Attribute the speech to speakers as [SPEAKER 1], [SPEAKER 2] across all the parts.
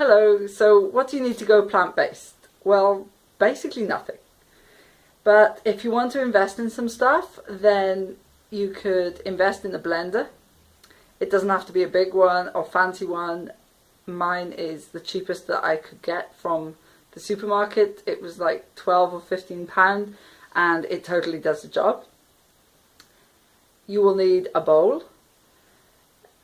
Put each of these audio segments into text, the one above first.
[SPEAKER 1] Hello, so what do you need to go plant-based? Well, basically nothing. But if you want to invest in some stuff, then you could invest in a blender. It doesn't have to be a big one or fancy one. Mine is the cheapest that I could get from the supermarket. It was like 12 or 15 pound and it totally does the job. You will need a bowl,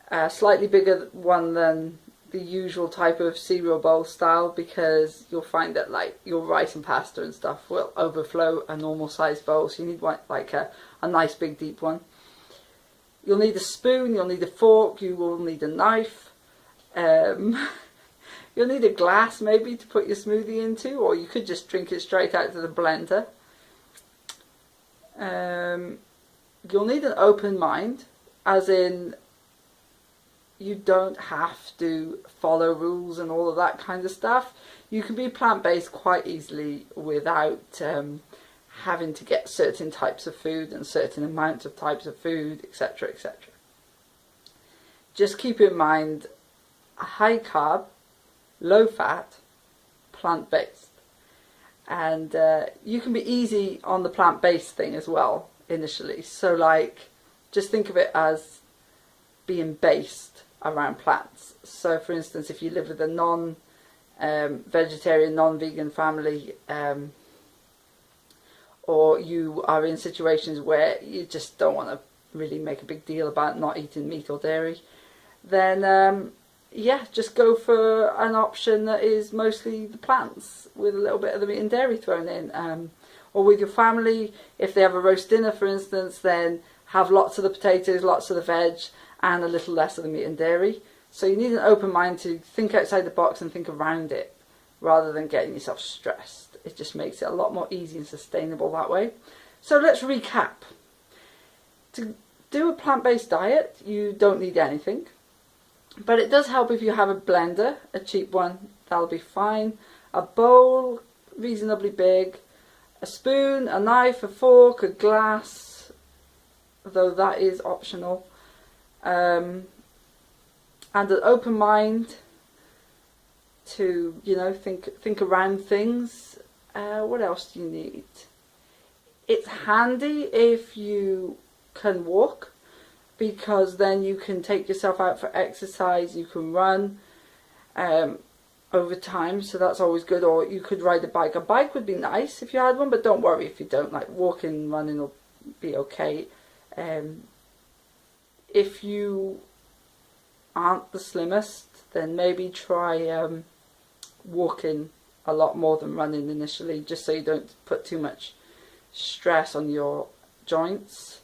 [SPEAKER 1] a slightly bigger one than the usual type of cereal bowl style, because you'll find that like your rice and pasta and stuff will overflow a normal sized bowl, so you need one like a nice big deep one. You'll need a spoon, you'll need a fork, you will need a knife, you'll need a glass maybe to put your smoothie into, or you could just drink it straight out of the blender. You'll need an open mind, as in you don't have to follow rules and all of that kind of stuff. You can be plant-based quite easily without having to get certain types of food and certain amounts of types of food, etc, etc. Just keep in mind, high carb, low fat, plant-based. And you can be easy on the plant-based thing as well initially. So like, just think of it as being based around plants. So for instance, if you live with a non-vegetarian, non-vegan family, or you are in situations where you just don't want to really make a big deal about not eating meat or dairy, then yeah, just go for an option that is mostly the plants with a little bit of the meat and dairy thrown in. Or with your family, if they have a roast dinner for instance, then have lots of the potatoes, lots of the veg, and a little less of the meat and dairy. So you need an open mind to think outside the box and think around it, rather than getting yourself stressed. It just makes it a lot more easy and sustainable that way. So let's recap. To do a plant-based diet, you don't need anything. But it does help if you have a blender, a cheap one, that'll be fine. A bowl, reasonably big. A spoon, a knife, a fork, a glass, though that is optional. And an open mind to, you know, think around things. What else do you need? It's handy if you can walk, because then you can take yourself out for exercise, you can run over time, so that's always good. Or you could ride a bike. A bike would be nice if you had one, but don't worry if you don't. Like, walking, running will be okay. If you aren't the slimmest, then maybe try walking a lot more than running initially, just so you don't put too much stress on your joints.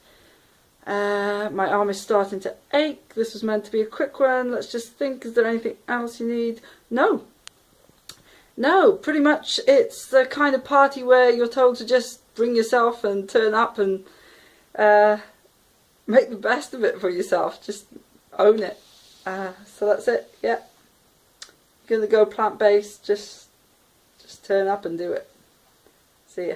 [SPEAKER 1] My arm is starting to ache. This was meant to be a quick one. Let's just think, is there anything else you need? No, pretty much it's the kind of party where you're told to just bring yourself and turn up and make the best of it for yourself. Just own it. So that's it. Yeah, you're gonna go plant-based. Just turn up and do it. See ya.